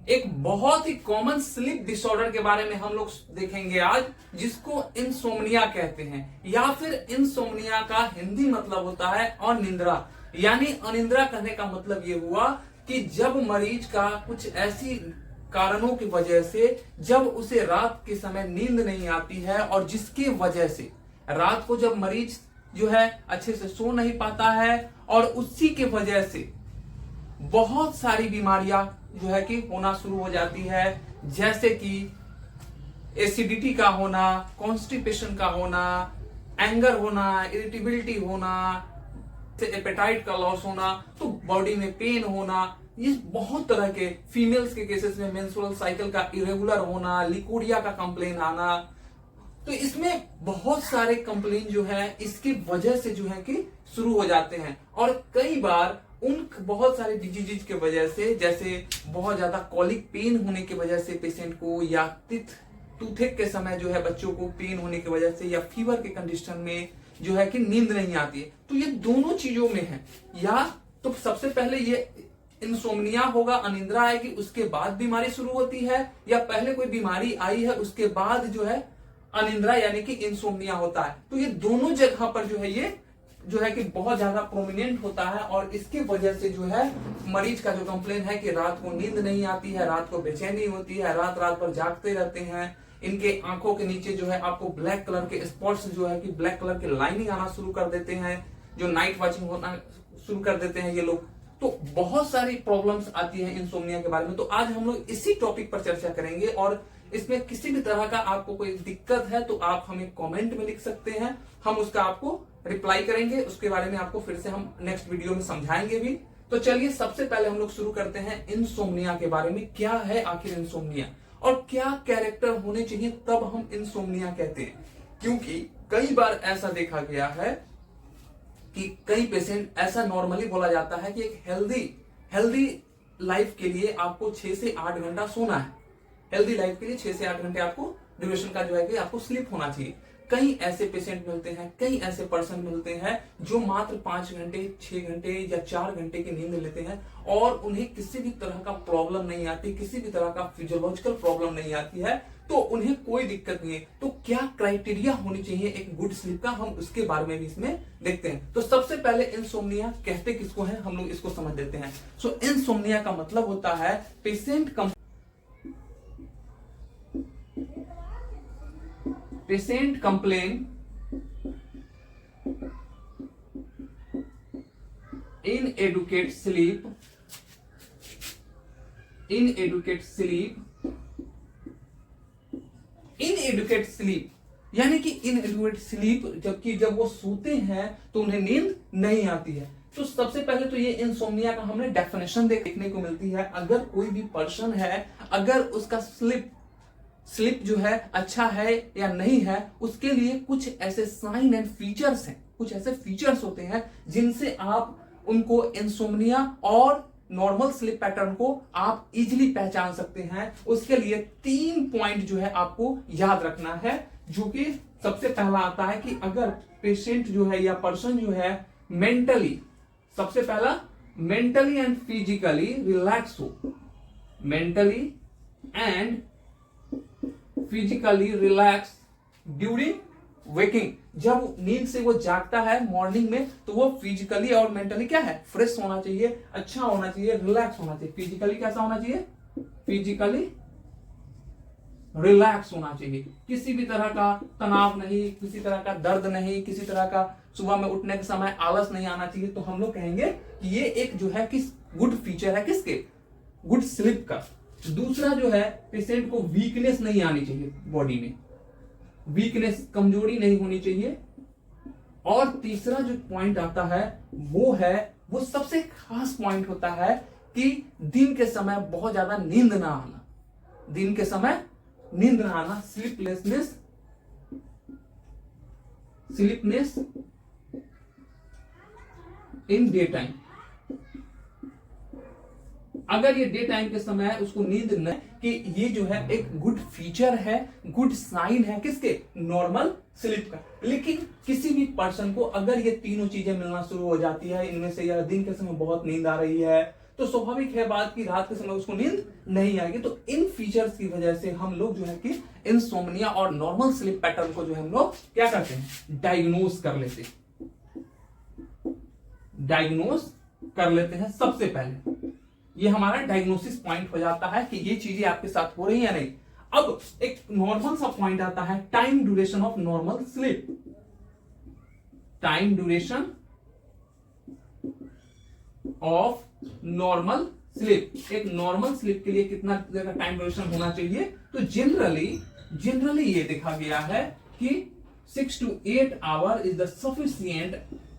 एक बहुत ही common sleep disorder के बारे में हम लोग देखेंगे आज, जिसको इंसोम्निया कहते हैं, या फिर इंसोम्निया का हिंदी मतलब होता है अनिद्रा। यानी अनिद्रा कहने का मतलब ये हुआ कि जब मरीज का कुछ ऐसी कारणों की वजह से जब उसे रात के समय नींद नहीं आती है, और जिसकी वजह से रात को जब मरीज जो है अच्छे से सो नहीं पाता है, और उसी के वजह से बहुत सारी बीमारियां जो है कि होना शुरू हो जाती है, जैसे कि एसिडिटी का होना, कॉन्स्टिपेशन का होना, एंगर होना, इरिटेबिलिटी होना, एपेटाइट का लॉस होना, तो बॉडी में पेन होना, ये बहुत तरह के फीमेल्स के केसेस में मेंस्ट्रुअल साइकिल का इरेगुलर होना, लिकोरिया का कंप्लेन आना, तो इसमें बहुत सारे कंप्लेन जो है इसकी वजह से जो है कि शुरू हो जाते हैं। और कई बार उन बहुत सारे डिजीज के वजह से, जैसे बहुत ज्यादा कॉलिक पेन होने की वजह से पेशेंट को, या टूथेक के समय जो है बच्चों को पेन होने की वजह से, या फीवर के कंडीशन में जो है कि नींद नहीं आती है, तो ये दोनों चीजों में है। या तो सबसे पहले ये इंसोम्निया होगा, अनिद्रा आएगी, उसके बाद बीमारी शुरू होती है, या पहले कोई बीमारी आई है उसके बाद जो है अनिद्रा यानी कि इंसोम्निया होता है। तो ये दोनों जगह पर जो है ये जो है कि बहुत ज्यादा प्रोमिनेंट होता है, और इसकी वजह से जो है मरीज का जो कंप्लेन है कि रात को नींद नहीं आती है, रात को बेचैनी होती है, रात रात भर जागते रहते हैं, इनके आंखों के नीचे जो है आपको ब्लैक कलर के स्पॉट्स जो है कि ब्लैक कलर के लाइनिंग आना शुरू कर देते हैं, जो नाइट वॉचिंग होना शुरू कर देते हैं ये लोग। तो बहुत सारी प्रॉब्लम्स आती है इंसोम्निया के बारे में। तो आज हम लोग इसी टॉपिक पर चर्चा करेंगे, और इसमें किसी भी तरह का आपको कोई दिक्कत है तो आप हमें कमेंट में लिख सकते हैं, हम उसका आपको रिप्लाई करेंगे, उसके बारे में आपको फिर से हम नेक्स्ट वीडियो में समझाएंगे भी। तो चलिए सबसे पहले हम लोग शुरू करते हैं इंसोम्निया के बारे में। क्या है आखिर इंसोम्निया, और क्या कैरेक्टर होने चाहिए तब हम इंसोम्निया कहते हैं। क्योंकि कई बार ऐसा देखा गया है कि कई पेशेंट, ऐसा नॉर्मली बोला जाता है कि एक हेल्दी लाइफ के लिए आपको 6 से 8 घंटा सोना है। हेल्दी लाइफ के लिए 6 से 8 घंटे आपको ड्यूरेशन का जो है कि आपको स्लीप होना चाहिए। कई ऐसे पेशेंट मिलते हैं, कई ऐसे पर्सन मिलते हैं जो मात्र 5 घंटे, 6 घंटे या 4 घंटे की नींद लेते हैं, और उन्हें किसी भी तरह का प्रॉब्लम नहीं आती, किसी भी तरह का फिजियोलॉजिकल प्रॉब्लम नहीं आती है, तो उन्हें कोई दिक्कत नहीं है। तो क्या क्राइटेरिया होनी चाहिए एक गुड स्लीप का, हम उसके बारे में भी इसमें देखते हैं। तो सबसे पहले इंसोम्निया कहते किसको है, हम लोग इसको समझ लेते हैं। सो इंसोम्निया का मतलब होता है पेशेंट complain inadequate sleep यानी कि इनएडुकेट स्लीप, जबकि जब वो सोते हैं तो उन्हें नींद नहीं आती है। तो सबसे पहले तो ये इंसोम्निया का हमें डेफिनेशन देखने को मिलती है। अगर कोई भी पर्सन है, अगर उसका स्लीप जो है अच्छा है या नहीं है, उसके लिए कुछ ऐसे साइन एंड फीचर्स हैं, कुछ ऐसे फीचर्स होते हैं जिनसे आप उनको इंसोम्निया और नॉर्मल स्लीप पैटर्न को आप इजीली पहचान सकते हैं। उसके लिए 3 पॉइंट जो है आपको याद रखना है, जो कि सबसे पहला आता है कि अगर पेशेंट जो है या पर्सन जो है मेंटली, सबसे पहला मेंटली एंड फिजिकली रिलैक्स हो, mentally and physically relax during waking. जब नींद से वो जागता है मॉर्निंग में, तो वो फिजिकली और मेंटली क्या है, फ्रेश होना चाहिए, अच्छा होना चाहिए, रिलैक्स होना चाहिए। फिजिकली कैसा होना चाहिए, फिजिकली रिलैक्स होना चाहिए, किसी भी तरह का तनाव नहीं, किसी तरह का दर्द नहीं, किसी तरह का सुबह में उठने के समय आलस नहीं आना चाहिए। तो हम लोग कहेंगे कि ये एक जो है किस गुड फीचर है, किसके, गुड स्लीप का। दूसरा जो है, पेशेंट को वीकनेस नहीं आनी चाहिए, बॉडी में वीकनेस, कमजोरी नहीं होनी चाहिए। और तीसरा जो पॉइंट आता है वो सबसे खास पॉइंट होता है कि दिन के समय बहुत ज्यादा नींद ना आना, दिन के समय नींद ना आना, स्लीपनेस इन डे टाइम। अगर ये डे टाइम के समय है, उसको नींद न, कि ये जो है एक गुड फीचर है, गुड साइन है किसके, नॉर्मल स्लीप का। लेकिन किसी भी पर्सन को अगर ये तीनों चीजें मिलना शुरू हो जाती है, इनमें से या दिन के समय बहुत नींद आ रही है, तो स्वाभाविक है बात की रात के समय उसको नींद नहीं आएगी। तो इन फीचर्स की वजह से हम लोग जो है कि इंसोम्निया और नॉर्मल स्लीप पैटर्न को जो है हम लोग क्या करते हैं, डायग्नोज कर लेते हैं, डायग्नोज कर लेते हैं। सबसे पहले ये हमारा डायग्नोसिस पॉइंट हो जाता है कि ये चीजें आपके साथ हो रही है या नहीं। अब एक नॉर्मल सा पॉइंट आता है, time duration of normal sleep. Time duration of normal sleep, एक नॉर्मल स्लीप के लिए कितना टाइम ड्यूरेशन होना चाहिए। तो जनरली ये देखा गया है कि 6 to 8 our is the sufficient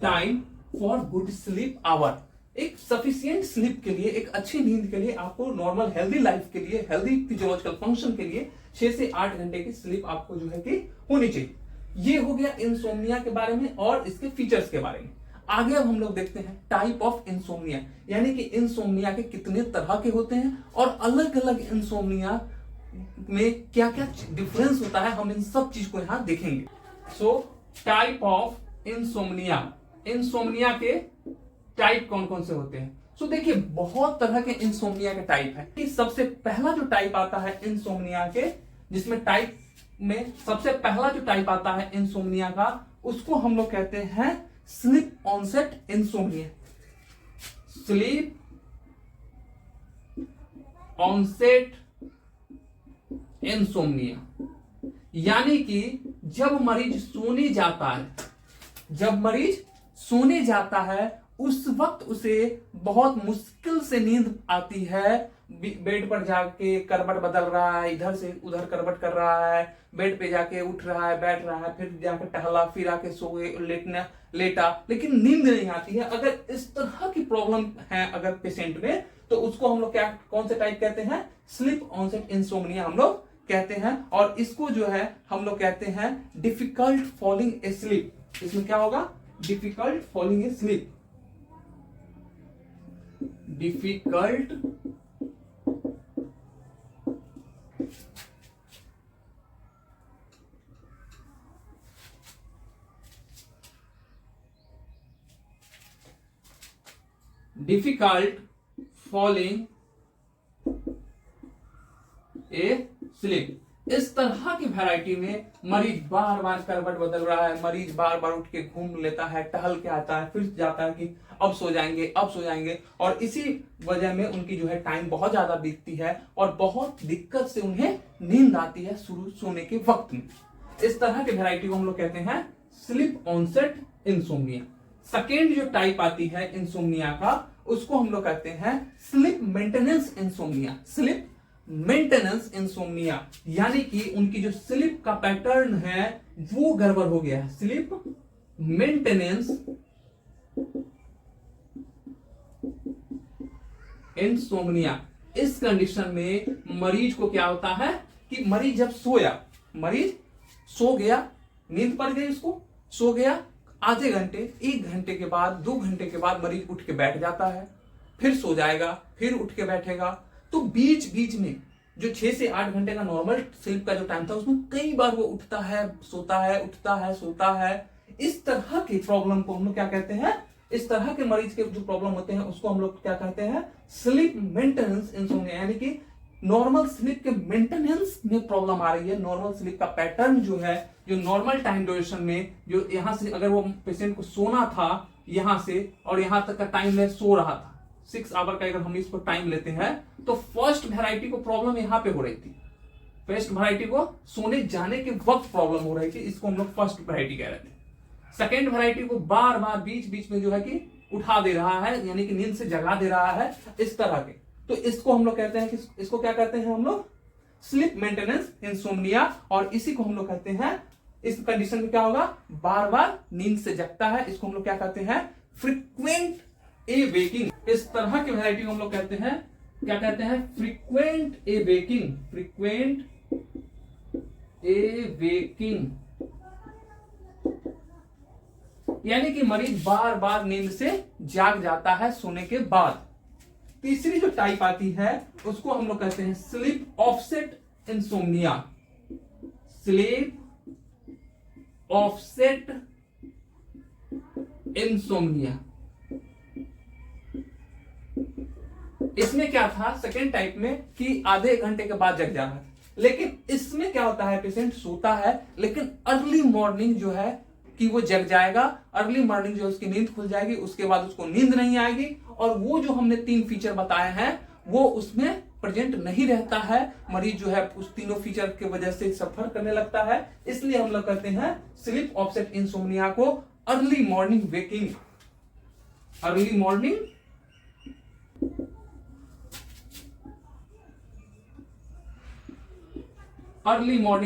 time for good sleep hour. एक सफिशिएंट स्लीप के लिए, एक अच्छी नींद के लिए आपको, नॉर्मल हेल्दी लाइफ के लिए, हेल्दी फिजियोलॉजिकल फंक्शन के लिए 6 से 8 घंटे की स्लीप आपको जो है कि होनी चाहिए। ये हो गया इंसोम्निया के बारे में और इसके फीचर्स के बारे में। आगे अब हम लोग देखते हैं टाइप ऑफ इंसोम्निया, यानी कि इंसोम्निया के कितने तरह के होते हैं और अलग अलग इंसोम्निया में क्या क्या डिफरेंस होता है, हम इन सब चीज को यहां देखेंगे। So type of insomnia, insomnia के टाइप कौन कौन से होते हैं। सो देखिए बहुत तरह के इंसोम्निया के टाइप है। कि सबसे पहला जो टाइप आता है इंसोम्निया के, जिसमें टाइप में सबसे पहला जो टाइप आता है इंसोम्निया का, उसको हम लोग कहते हैं sleep onset insomnia. Sleep onset insomnia, यानी कि जब मरीज सोने जाता है, जब मरीज सोने जाता है उस वक्त उसे बहुत मुश्किल से नींद आती है। बेड पर जाके करवट बदल रहा है, इधर से उधर करवट कर रहा है, बेड पे जाके उठ रहा है, बैठ रहा है, फिर जाके टहला, फिर आके सो गए, लेटा, लेकिन नींद नहीं आती है। अगर इस तरह की प्रॉब्लम है अगर पेशेंट में, तो उसको हम लोग क्या, कौन से टाइप कहते हैं, स्लीप ऑनसेट इंसोम्निया हम लोग कहते हैं। और इसको जो है हम लोग कहते हैं डिफिकल्ट फॉलिंग एस्लीप। इसमें क्या होगा, difficult falling asleep, difficult difficult falling asleep. इस तरह की वैरायटी में मरीज बार बार करवट बदल रहा है, मरीज बार बार उठ के घूम लेता है, टहल के आता है, फिर जाता है कि अब सो जाएंगे, अब सो जाएंगे, और इसी वजह में उनकी जो है टाइम बहुत ज्यादा बीतती है और बहुत दिक्कत से उन्हें नींद आती है शुरू सोने के वक्त में। इस तरह के वैरायटी को हम लोग कहते हैं स्लीप ऑनसेट इंसोम्निया। सेकेंड जो टाइप आती है इंसोम्निया का, उसको हम लोग कहते हैं sleep maintenance insomnia. Sleep maintenance insomnia, यानी कि उनकी जो स्लीप का पैटर्न है वो गड़बड़ हो गया है। स्लीप मेंटेनेंस इंसोम्निया, इस कंडीशन में मरीज को क्या होता है कि मरीज जब सोया, मरीज सो गया, नींद पड़ गई उसको, सो गया, आधे घंटे, 1 घंटे के बाद, 2 घंटे के बाद मरीज उठ के बैठ जाता है, फिर सो जाएगा, फिर उठ के बैठेगा। तो बीच बीच में जो 6 से 8 घंटे का नॉर्मल स्लीप का जो टाइम था, उसमें कई बार वो उठता है, सोता है, उठता है, सोता है। इस तरह की प्रॉब्लम को हम लोग क्या कहते हैं, इस तरह के मरीज के जो प्रॉब्लम होते हैं उसको हम लोग क्या कहते हैं, स्लीप मेंटेनेंस इंसोम्निया, यानी कि नॉर्मल स्लीप के मेंटेनेंस में प्रॉब्लम आ रही है। नॉर्मल स्लीप का पैटर्न जो है, जो नॉर्मल टाइम ड्यूरेशन में, जो यहां से अगर वो पेशेंट को सोना था यहां से और यहां तक का टाइम में सो रहा था, 6 आवर का अगर हम इसको टाइम लेते हैं, तो फर्स्ट वैरायटी को प्रॉब्लम यहां पे हो रही थी। फर्स्ट वैरायटी को सोने जाने के वक्त प्रॉब्लम हो रही थी, इसको हम लोग फर्स्ट वैरायटी कह रहे थे। सेकेंड वैरायटी को बार बार बीच बीच में जो है कि उठा दे रहा है, यानी कि नींद से जगा दे रहा है, इस तरह के। तो इसको हम लोग कहते हैं कि इसको क्या कहते हैं हम लोग, स्लीप मेंटेनेंस इंसोम्निया। और इसी को हम लोग कहते हैं, इस कंडीशन में क्या होगा, बार बार नींद से जगता है, इसको हम लोग क्या कहते हैं, फ्रीक्वेंट ए वेकिंग। इस तरह की वैरायटी को हम लोग कहते हैं, क्या कहते हैं, फ्रीक्वेंट ए वेकिंग, फ्रीक्वेंट ए वेकिंग, यानी कि मरीज बार बार नींद से जाग जाता है सोने के बाद। तीसरी जो टाइप आती है उसको हम लोग कहते हैं sleep offset insomnia. Sleep offset insomnia, इसमें क्या था सेकेंड टाइप में कि आधे घंटे के बाद जग जाना, लेकिन इसमें क्या होता है पेशेंट सोता है लेकिन अर्ली मॉर्निंग जो है कि वो जग जाएगा, अर्ली मॉर्निंग जो है उसकी नींद खुल जाएगी, उसके बाद उसको नींद नहीं आएगी और वो जो हमने 3 फीचर बताए हैं वो उसमें प्रेजेंट नहीं रहता है। मरीज जो है उस तीनों फीचर की वजह से सफर करने लगता है। इसलिए हम लोग कहते हैं स्लीप ऑफसेट इंसोम्निया को early morning waking, early morning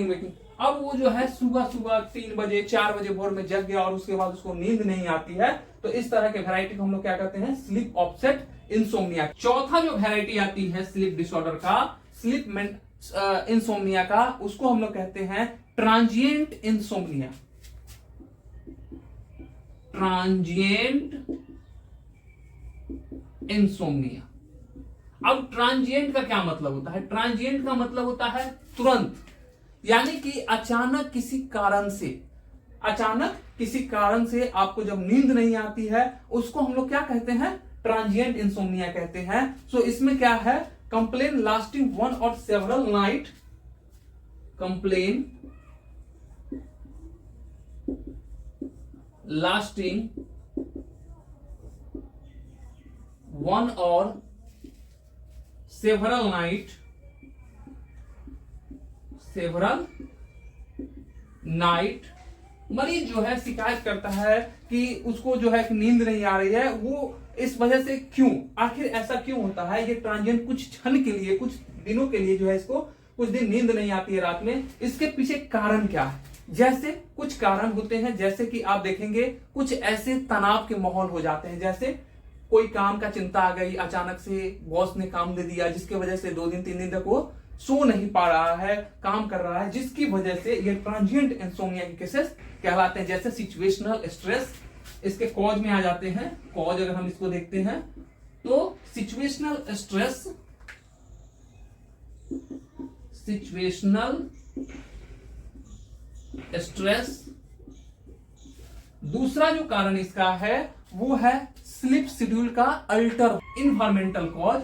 waking. अब वो जो है सुबह सुबह 3 बजे 4 बजे भोर में जग गया और उसके बाद उसको नींद नहीं आती है, तो इस तरह के वैरायटी को हम लोग क्या कहते हैं स्लीप ऑफसेट इंसोम्निया। चौथा जो वैरायटी आती है स्लीप डिसऑर्डर का, स्लीप इंसोम्निया का, उसको हम लोग कहते हैं ट्रांजिएंट इंसोम्निया। Transient insomnia. अब ट्रांजिएंट का क्या मतलब होता है? ट्रांजिएंट का मतलब होता है तुरंत, यानी कि अचानक किसी कारण से आपको जब नींद नहीं आती है उसको हम लोग क्या कहते हैं ट्रांजिएंट इंसोम्निया कहते हैं। सो इसमें क्या है कंप्लेन लास्टिंग 1 और सेवरल नाइट, कंप्लेन लास्टिंग 1 और सेवरल नाइट। मरीज जो है शिकायत करता है कि उसको जो है कि नींद नहीं आ रही है, वो इस वजह से क्यों, आखिर ऐसा क्यों होता है? ये ट्रांजिएंट कुछ क्षण के लिए, कुछ दिनों के लिए जो है इसको कुछ दिन नींद नहीं आती है रात में, इसके पीछे कारण क्या है? जैसे कुछ कारण होते हैं, जैसे कि आप देखेंगे कुछ ऐसे तनाव के माहौल हो जाते हैं, जैसे कोई काम का चिंता आ गई, अचानक से बॉस ने काम दे दिया जिसकी वजह से 2 दिन 3 दिन तक वो सो नहीं पा रहा है, काम कर रहा है, जिसकी वजह से ये ट्रांजिएंट इंसोम्निया के केसेस कहलाते हैं। जैसे सिचुएशनल स्ट्रेस इसके कॉज में आ जाते हैं। कॉज अगर हम इसको देखते हैं तो सिचुएशनल स्ट्रेस। दूसरा जो कारण इसका है वो है स्लीप शेड्यूल का अल्टर, इन्वायरमेंटल कॉज,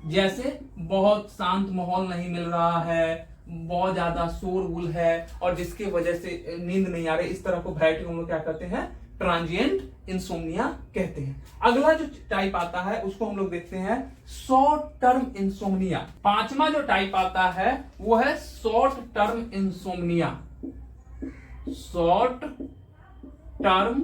जैसे बहुत शांत माहौल नहीं मिल रहा है, बहुत ज्यादा शोरगुल है और जिसकी वजह से नींद नहीं आ रही, इस तरह को वैरायटी हम लोग क्या कहते हैं ट्रांजिएंट इंसोम्निया कहते हैं। अगला जो टाइप आता है उसको हम लोग देखते हैं शॉर्ट टर्म इंसोम्निया। 5वां जो टाइप आता है वो है short term insomnia. Short term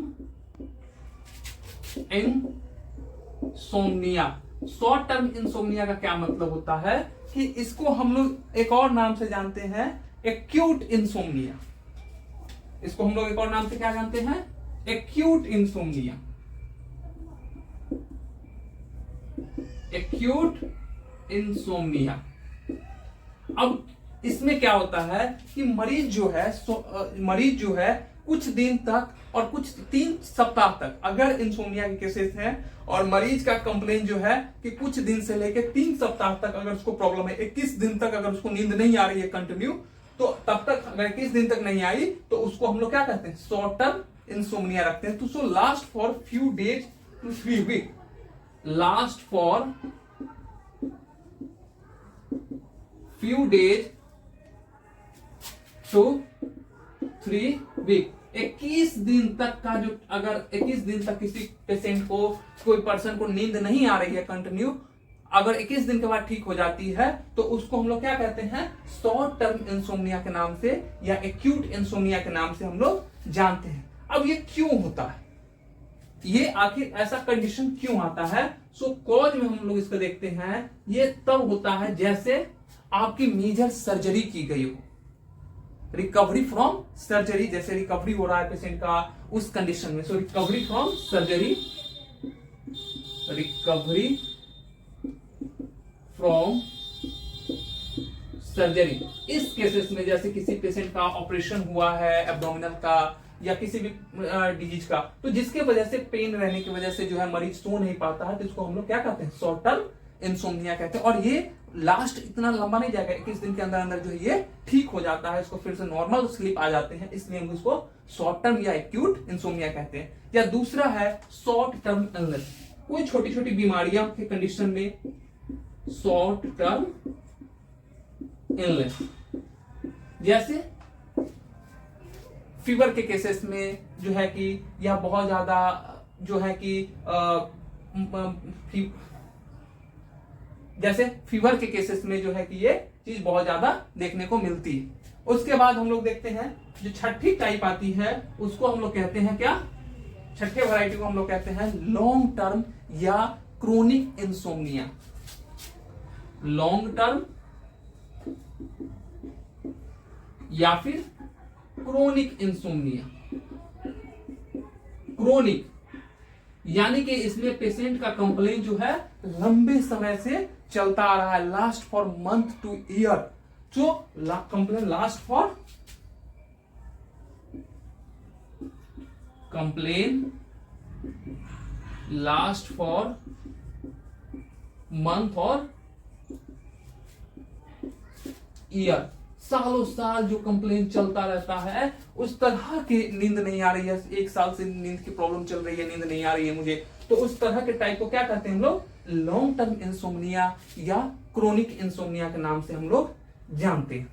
insomnia. Short term insomnia का क्या मतलब होता है कि इसको हम लोग एक और नाम से जानते हैं एक्यूट इंसोम्निया। इसको हम लोग एक और नाम से क्या जानते हैं एक्यूट इंसोम्निया। Acute insomnia. अब इसमें क्या होता है कि मरीज जो है कुछ दिन तक और कुछ 3 सप्ताह तक, अगर इंसोम्निया के केसेस हैं और मरीज का कंप्लेन जो है कि कुछ दिन से लेकर 3 सप्ताह तक अगर उसको प्रॉब्लम है, 21 दिन तक अगर उसको नींद नहीं आ रही है कंटिन्यू, तो तब तक अगर 21 दिन तक नहीं आई तो उसको हम लोग क्या कहते हैं शॉर्ट टर्म इंसोम्निया रखते हैं। तो so last for few days to 3 week, last for few days to 3 week. 21 दिन तक का जो, अगर 21 दिन तक किसी पेशेंट को, कोई पर्सन को नींद नहीं आ रही है कंटिन्यू, अगर 21 दिन के बाद ठीक हो जाती है तो उसको हम लोग क्या कहते हैं शॉर्ट टर्म इंसोम्निया के नाम से या एक्यूट इंसोम्निया के नाम से हम लोग जानते हैं। अब ये क्यों होता है, ये आखिर ऐसा कंडीशन क्यों आता है? सो कॉज में हम लोग इसको देखते हैं, ये तब होता है जैसे आपकी मेजर सर्जरी की गई हो, रिकवरी फ्रॉम सर्जरी, जैसे रिकवरी हो रहा है पेशेंट का उस कंडीशन में। So recovery from surgery, recovery from surgery. इस केसेस में जैसे किसी पेशेंट का ऑपरेशन हुआ है एब्डोमिनल का या किसी भी डिजीज का, तो जिसके वजह से पेन रहने की वजह से जो है मरीज सो नहीं पाता है, तो इसको हम लोग क्या कहते हैं शॉर्ट टर्म इंसोम्निया कहते हैं। और ये लास्ट इतना लंबा नहीं जाएगा, 21 दिन के अंदर अंदर जो है ये ठीक हो जाता है, इसको फिर से नॉर्मल स्लीप आ जाते हैं, इसलिए हम इसको शॉर्ट टर्म या एक्यूट इंसोम्निया कहते हैं। या दूसरा है शॉर्ट टर्म इलनेस। कोई छोटी छोटी बीमारियां के कंडीशन में शॉर्ट टर्म इलनेस। जैसे फीवर के केसेस में जो है कि या बहुत ज्यादा जो है कि जैसे फीवर के केसेस में जो है कि ये चीज बहुत ज्यादा देखने को मिलती है। उसके बाद हम लोग देखते हैं जो छठी टाइप आती है उसको हम लोग कहते हैं क्या, छठे वैरायटी को हम लोग कहते हैं लॉन्ग टर्म या क्रोनिक इंसोम्निया। लॉन्ग टर्म या फिर क्रोनिक इंसोम्निया। क्रोनिक यानी कि इसमें पेशेंट का कंप्लेन जो है लंबे समय से चलता आ रहा है, last for month two year. जो कंप्लेन लास्ट फॉर मंथ और ईयर, सालों साल जो कंप्लेन चलता रहता है, उस तरह की नींद नहीं आ रही है, एक साल से नींद की प्रॉब्लम चल रही है, नींद नहीं आ रही है मुझे, तो उस तरह के टाइप को क्या कहते हैं हम लोग, लॉन्ग टर्म इंसोम्निया या क्रोनिक इंसोम्निया के नाम से हम लोग जानते हैं।